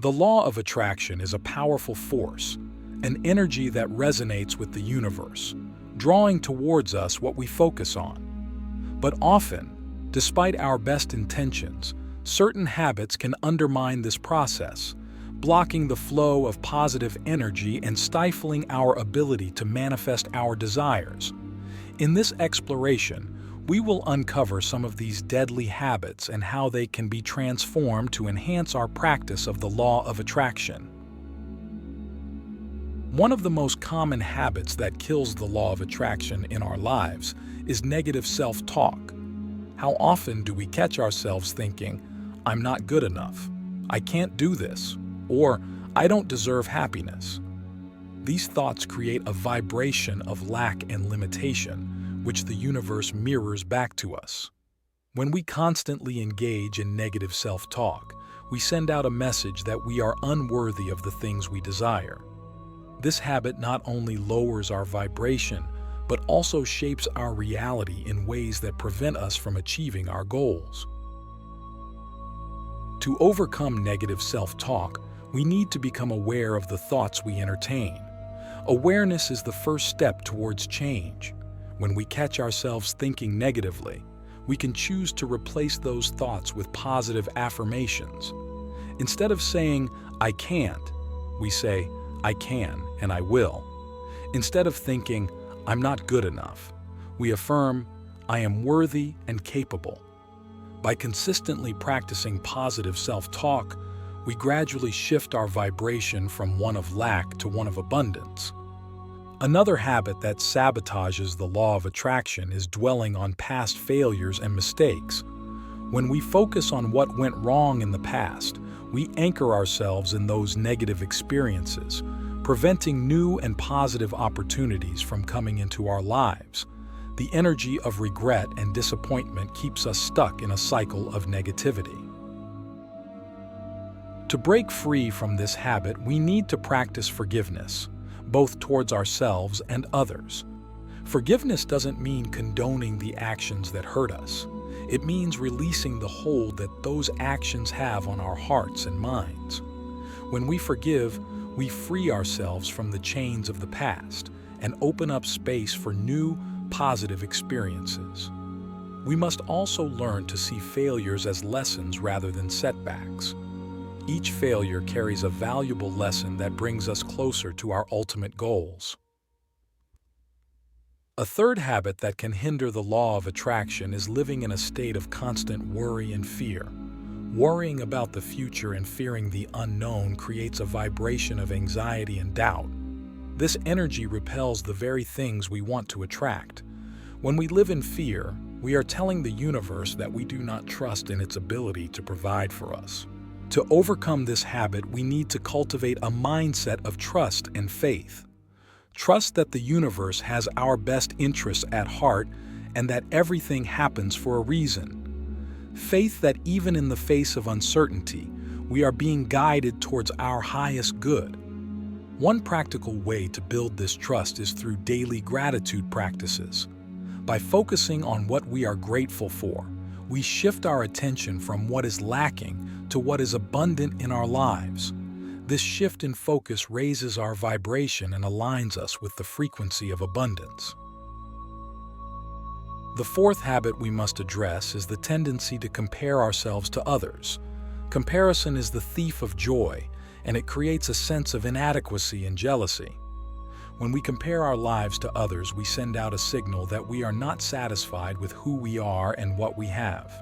The law of attraction is a powerful force, an energy that resonates with the universe, drawing towards us what we focus on. But often, despite our best intentions, certain habits can undermine this process, blocking the flow of positive energy and stifling our ability to manifest our desires. In this exploration, we will uncover some of these deadly habits and how they can be transformed to enhance our practice of the law of attraction. One of the most common habits that kills the law of attraction in our lives is negative self-talk. How often do we catch ourselves thinking, "I'm not good enough," "I can't do this," or "I don't deserve happiness"? These thoughts create a vibration of lack and limitation, which the universe mirrors back to us. When we constantly engage in negative self-talk, we send out a message that we are unworthy of the things we desire. This habit not only lowers our vibration, but also shapes our reality in ways that prevent us from achieving our goals. To overcome negative self-talk, we need to become aware of the thoughts we entertain. Awareness is the first step towards change. When we catch ourselves thinking negatively, we can choose to replace those thoughts with positive affirmations. Instead of saying, "I can't," we say, "I can and I will." Instead of thinking, "I'm not good enough," we affirm, "I am worthy and capable." By consistently practicing positive self-talk, we gradually shift our vibration from one of lack to one of abundance. Another habit that sabotages the law of attraction is dwelling on past failures and mistakes. When we focus on what went wrong in the past, we anchor ourselves in those negative experiences, preventing new and positive opportunities from coming into our lives. The energy of regret and disappointment keeps us stuck in a cycle of negativity. To break free from this habit, we need to practice forgiveness, both towards ourselves and others. Forgiveness doesn't mean condoning the actions that hurt us. It means releasing the hold that those actions have on our hearts and minds. When we forgive, we free ourselves from the chains of the past and open up space for new, positive experiences. We must also learn to see failures as lessons rather than setbacks. Each failure carries a valuable lesson that brings us closer to our ultimate goals. A third habit that can hinder the law of attraction is living in a state of constant worry and fear. Worrying about the future and fearing the unknown creates a vibration of anxiety and doubt. This energy repels the very things we want to attract. When we live in fear, we are telling the universe that we do not trust in its ability to provide for us. To overcome this habit, we need to cultivate a mindset of trust and faith. Trust that the universe has our best interests at heart and that everything happens for a reason. Faith that even in the face of uncertainty, we are being guided towards our highest good. One practical way to build this trust is through daily gratitude practices. By focusing on what we are grateful for, we shift our attention from what is lacking to what is abundant in our lives. This shift in focus raises our vibration and aligns us with the frequency of abundance. The fourth habit we must address is the tendency to compare ourselves to others. Comparison is the thief of joy, and it creates a sense of inadequacy and jealousy. When we compare our lives to others, we send out a signal that we are not satisfied with who we are and what we have.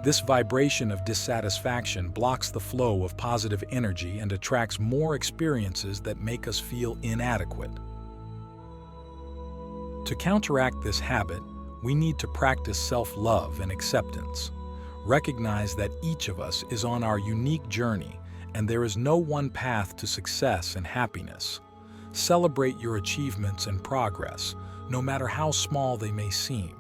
This vibration of dissatisfaction blocks the flow of positive energy and attracts more experiences that make us feel inadequate. To counteract this habit, we need to practice self-love and acceptance. Recognize that each of us is on our unique journey, and there is no one path to success and happiness. Celebrate your achievements and progress, no matter how small they may seem.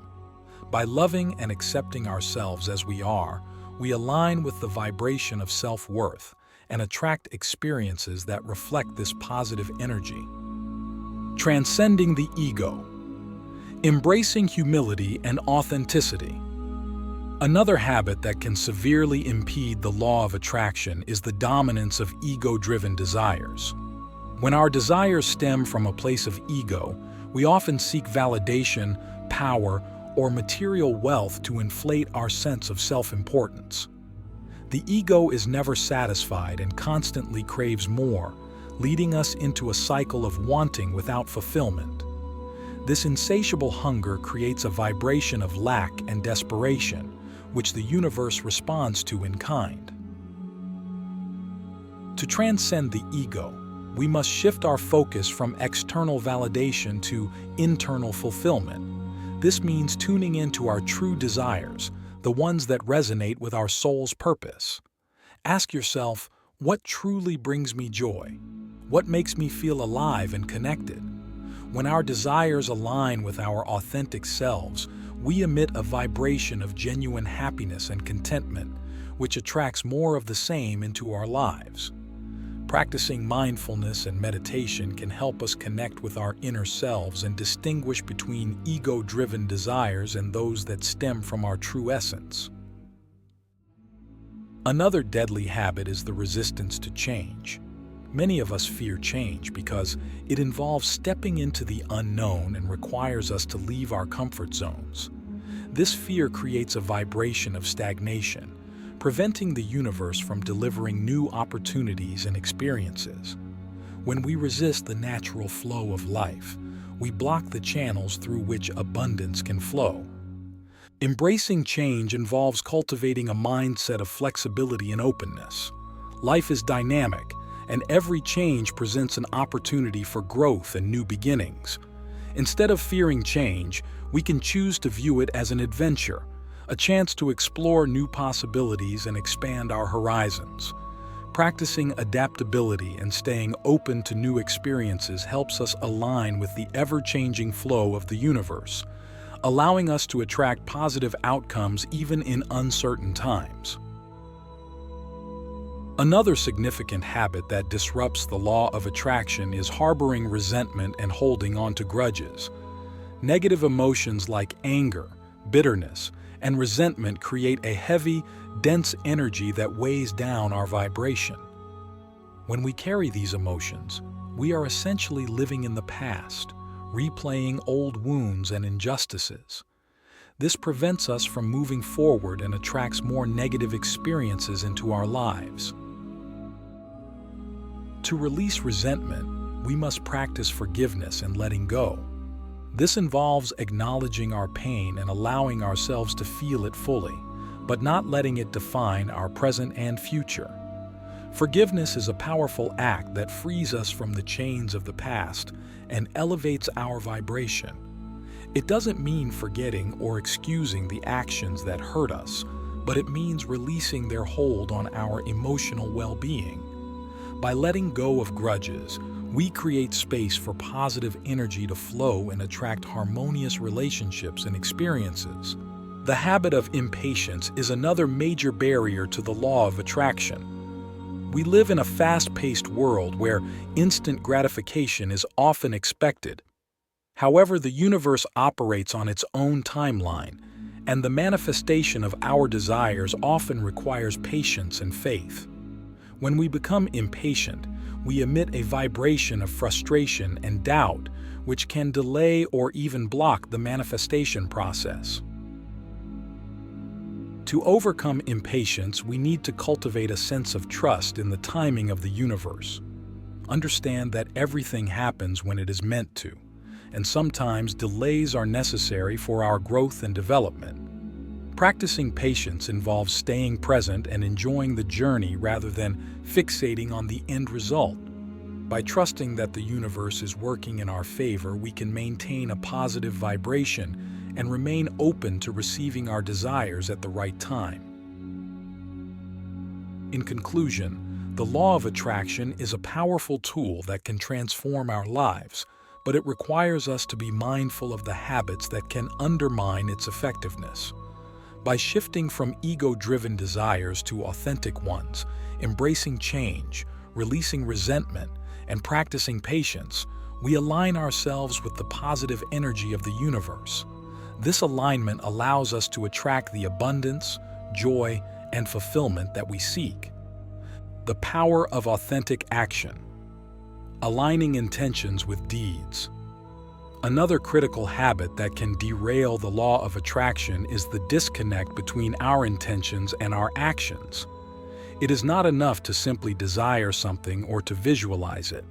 By loving and accepting ourselves as we are, we align with the vibration of self-worth and attract experiences that reflect this positive energy. Transcending the ego. Embracing humility and authenticity. Another habit that can severely impede the law of attraction is the dominance of ego-driven desires. When our desires stem from a place of ego, we often seek validation, power, or material wealth to inflate our sense of self-importance. The ego is never satisfied and constantly craves more, leading us into a cycle of wanting without fulfillment. This insatiable hunger creates a vibration of lack and desperation, which the universe responds to in kind. To transcend the ego, we must shift our focus from external validation to internal fulfillment. This means tuning into our true desires, the ones that resonate with our soul's purpose. Ask yourself, what truly brings me joy? What makes me feel alive and connected? When our desires align with our authentic selves, we emit a vibration of genuine happiness and contentment, which attracts more of the same into our lives. Practicing mindfulness and meditation can help us connect with our inner selves and distinguish between ego-driven desires and those that stem from our true essence. Another deadly habit is the resistance to change. Many of us fear change because it involves stepping into the unknown and requires us to leave our comfort zones. This fear creates a vibration of stagnation, preventing the universe from delivering new opportunities and experiences. When we resist the natural flow of life, we block the channels through which abundance can flow. Embracing change involves cultivating a mindset of flexibility and openness. Life is dynamic, and every change presents an opportunity for growth and new beginnings. Instead of fearing change, we can choose to view it as an adventure, a chance to explore new possibilities and expand our horizons. Practicing adaptability and staying open to new experiences helps us align with the ever-changing flow of the universe, allowing us to attract positive outcomes even in uncertain times. Another significant habit that disrupts the law of attraction is harboring resentment and holding on to grudges. Negative emotions like anger, bitterness, and resentment create a heavy, dense energy that weighs down our vibration. When we carry these emotions, we are essentially living in the past, replaying old wounds and injustices. This prevents us from moving forward and attracts more negative experiences into our lives. To release resentment, we must practice forgiveness and letting go. This involves acknowledging our pain and allowing ourselves to feel it fully, but not letting it define our present and future. Forgiveness is a powerful act that frees us from the chains of the past and elevates our vibration. It doesn't mean forgetting or excusing the actions that hurt us, but it means releasing their hold on our emotional well-being. By letting go of grudges, we create space for positive energy to flow and attract harmonious relationships and experiences. The habit of impatience is another major barrier to the law of attraction. We live in a fast-paced world where instant gratification is often expected. However, the universe operates on its own timeline, and the manifestation of our desires often requires patience and faith. When we become impatient, we emit a vibration of frustration and doubt, which can delay or even block the manifestation process. To overcome impatience, we need to cultivate a sense of trust in the timing of the universe. Understand that everything happens when it is meant to, and sometimes delays are necessary for our growth and development. Practicing patience involves staying present and enjoying the journey rather than fixating on the end result. By trusting that the universe is working in our favor, we can maintain a positive vibration and remain open to receiving our desires at the right time. In conclusion, the law of attraction is a powerful tool that can transform our lives, but it requires us to be mindful of the habits that can undermine its effectiveness. By shifting from ego-driven desires to authentic ones, embracing change, releasing resentment, and practicing patience, we align ourselves with the positive energy of the universe. This alignment allows us to attract the abundance, joy, and fulfillment that we seek. The power of authentic action. Aligning intentions with deeds. Another critical habit that can derail the law of attraction is the disconnect between our intentions and our actions. It is not enough to simply desire something or to visualize it.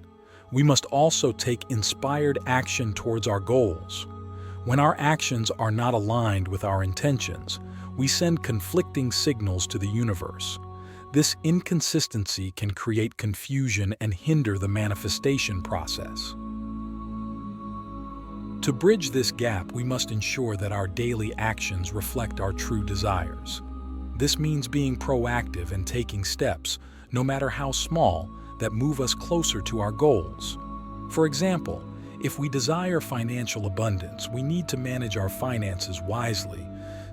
We must also take inspired action towards our goals. When our actions are not aligned with our intentions, we send conflicting signals to the universe. This inconsistency can create confusion and hinder the manifestation process. To bridge this gap, we must ensure that our daily actions reflect our true desires. This means being proactive and taking steps, no matter how small, that move us closer to our goals. For example, if we desire financial abundance, we need to manage our finances wisely,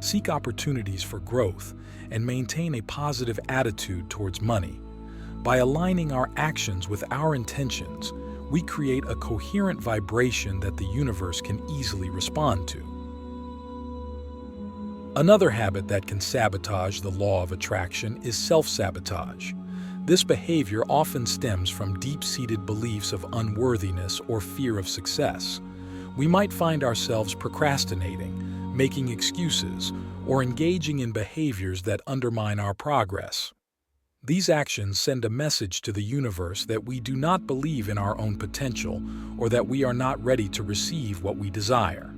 seek opportunities for growth, and maintain a positive attitude towards money. By aligning our actions with our intentions, we create a coherent vibration that the universe can easily respond to. Another habit that can sabotage the law of attraction is self-sabotage. This behavior often stems from deep-seated beliefs of unworthiness or fear of success. We might find ourselves procrastinating, making excuses, or engaging in behaviors that undermine our progress. These actions send a message to the universe that we do not believe in our own potential or that we are not ready to receive what we desire.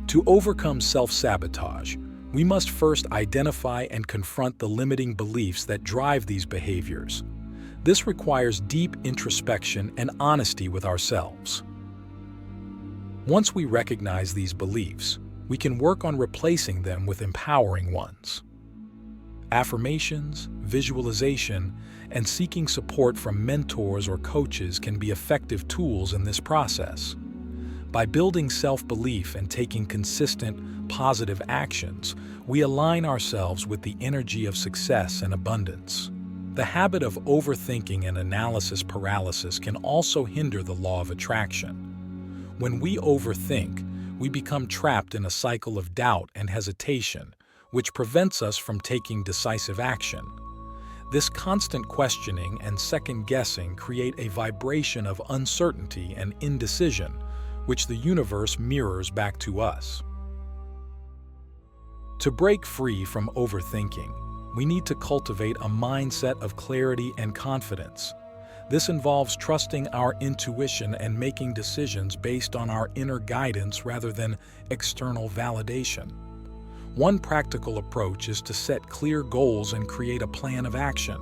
To overcome self-sabotage, we must first identify and confront the limiting beliefs that drive these behaviors. This requires deep introspection and honesty with ourselves. Once we recognize these beliefs, we can work on replacing them with empowering ones. Affirmations, visualization, and seeking support from mentors or coaches can be effective tools in this process. By building self-belief and taking consistent, positive actions, we align ourselves with the energy of success and abundance. The habit of overthinking and analysis paralysis can also hinder the law of attraction. When we overthink, we become trapped in a cycle of doubt and hesitation, which prevents us from taking decisive action. This constant questioning and second-guessing create a vibration of uncertainty and indecision, which the universe mirrors back to us. To break free from overthinking, we need to cultivate a mindset of clarity and confidence. This involves trusting our intuition and making decisions based on our inner guidance rather than external validation. One practical approach is to set clear goals and create a plan of action.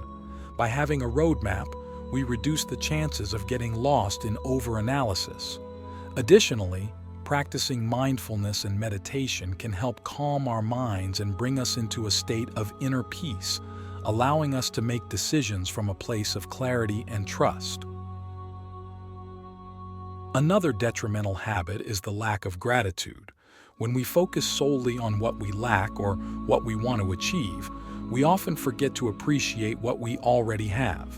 By having a roadmap, we reduce the chances of getting lost in overanalysis. Additionally, practicing mindfulness and meditation can help calm our minds and bring us into a state of inner peace, allowing us to make decisions from a place of clarity and trust. Another detrimental habit is the lack of gratitude. When we focus solely on what we lack or what we want to achieve, we often forget to appreciate what we already have.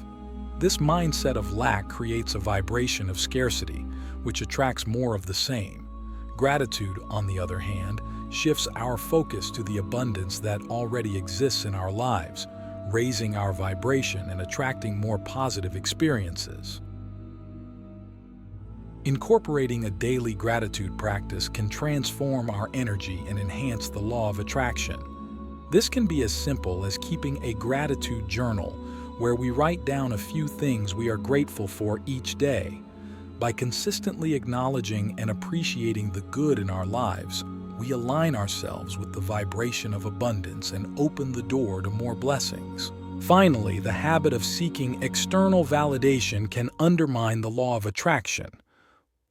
This mindset of lack creates a vibration of scarcity, which attracts more of the same. Gratitude, on the other hand, shifts our focus to the abundance that already exists in our lives, raising our vibration and attracting more positive experiences. Incorporating a daily gratitude practice can transform our energy and enhance the law of attraction. This can be as simple as keeping a gratitude journal where we write down a few things we are grateful for each day. By consistently acknowledging and appreciating the good in our lives, we align ourselves with the vibration of abundance and open the door to more blessings. Finally, the habit of seeking external validation can undermine the law of attraction.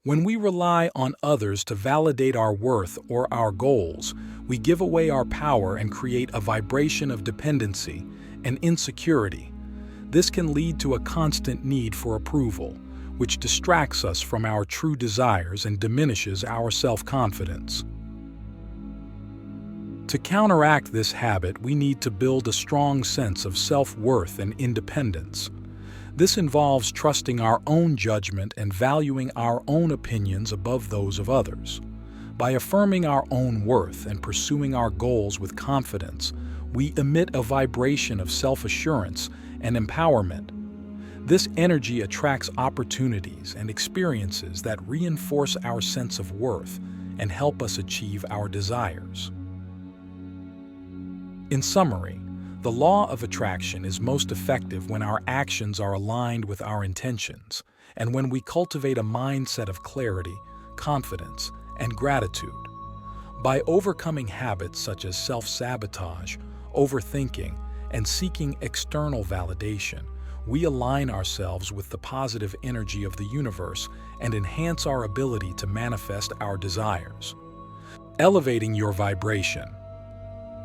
When we rely on others to validate our worth or our goals, we give away our power and create a vibration of dependency and insecurity. This can lead to a constant need for approval, which distracts us from our true desires and diminishes our self-confidence. To counteract this habit, we need to build a strong sense of self-worth and independence. This involves trusting our own judgment and valuing our own opinions above those of others. By affirming our own worth and pursuing our goals with confidence, we emit a vibration of self-assurance and empowerment. This energy attracts opportunities and experiences that reinforce our sense of worth and help us achieve our desires. In summary, the law of attraction is most effective when our actions are aligned with our intentions and when we cultivate a mindset of clarity, confidence, and gratitude. By overcoming habits such as self-sabotage, overthinking, and seeking external validation, we align ourselves with the positive energy of the universe and enhance our ability to manifest our desires. Elevating your vibration.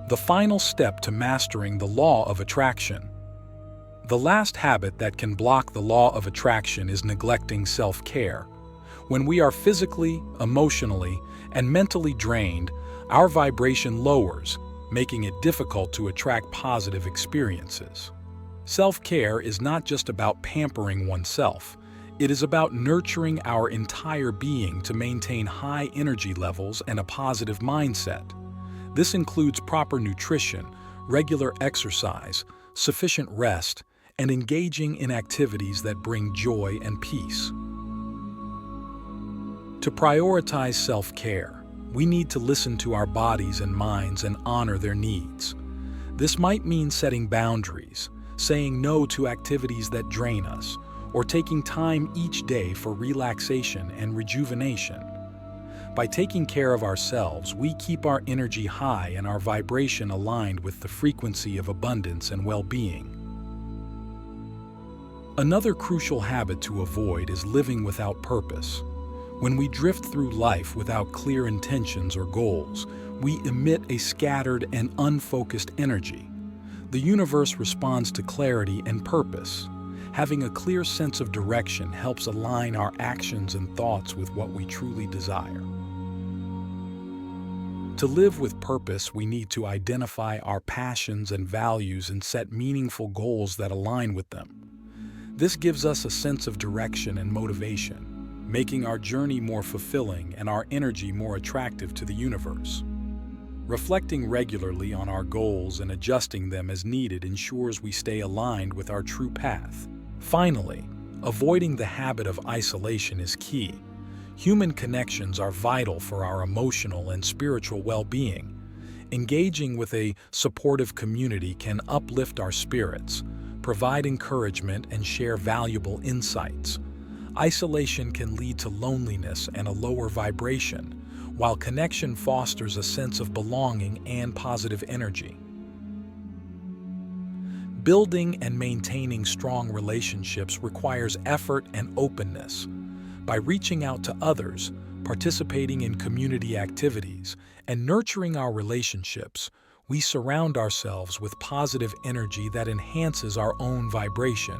The final step to mastering the law of attraction. The last habit that can block the law of attraction is neglecting self-care. When we are physically, emotionally, and mentally drained, our vibration lowers, making it difficult to attract positive experiences. Self-care is not just about pampering oneself. It is about nurturing our entire being to maintain high energy levels and a positive mindset. This includes proper nutrition, regular exercise, sufficient rest, and engaging in activities that bring joy and peace. To prioritize self-care, we need to listen to our bodies and minds and honor their needs. This might mean setting boundaries, saying no to activities that drain us, or taking time each day for relaxation and rejuvenation. By taking care of ourselves, we keep our energy high and our vibration aligned with the frequency of abundance and well-being. Another crucial habit to avoid is living without purpose. When we drift through life without clear intentions or goals, we emit a scattered and unfocused energy. The universe responds to clarity and purpose. Having a clear sense of direction helps align our actions and thoughts with what we truly desire. To live with purpose, we need to identify our passions and values and set meaningful goals that align with them. This gives us a sense of direction and motivation, making our journey more fulfilling and our energy more attractive to the universe. Reflecting regularly on our goals and adjusting them as needed ensures we stay aligned with our true path. Finally, avoiding the habit of isolation is key. Human connections are vital for our emotional and spiritual well-being. Engaging with a supportive community can uplift our spirits, provide encouragement, and share valuable insights. Isolation can lead to loneliness and a lower vibration, while connection fosters a sense of belonging and positive energy. Building and maintaining strong relationships requires effort and openness. By reaching out to others, participating in community activities, and nurturing our relationships, we surround ourselves with positive energy that enhances our own vibration.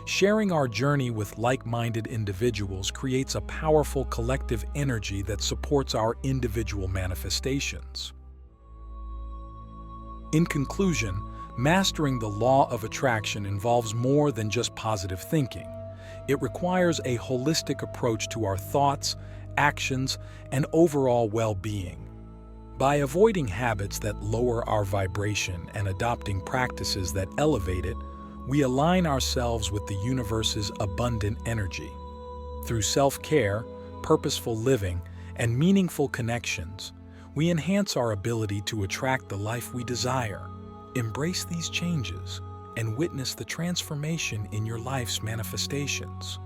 Sharing our journey with like-minded individuals creates a powerful collective energy that supports our individual manifestations. In conclusion, mastering the law of attraction involves more than just positive thinking. It requires a holistic approach to our thoughts, actions, and overall well-being. By avoiding habits that lower our vibration and adopting practices that elevate it, we align ourselves with the universe's abundant energy. Through self-care, purposeful living, and meaningful connections, we enhance our ability to attract the life we desire. Embrace these changes and witness the transformation in your life's manifestations.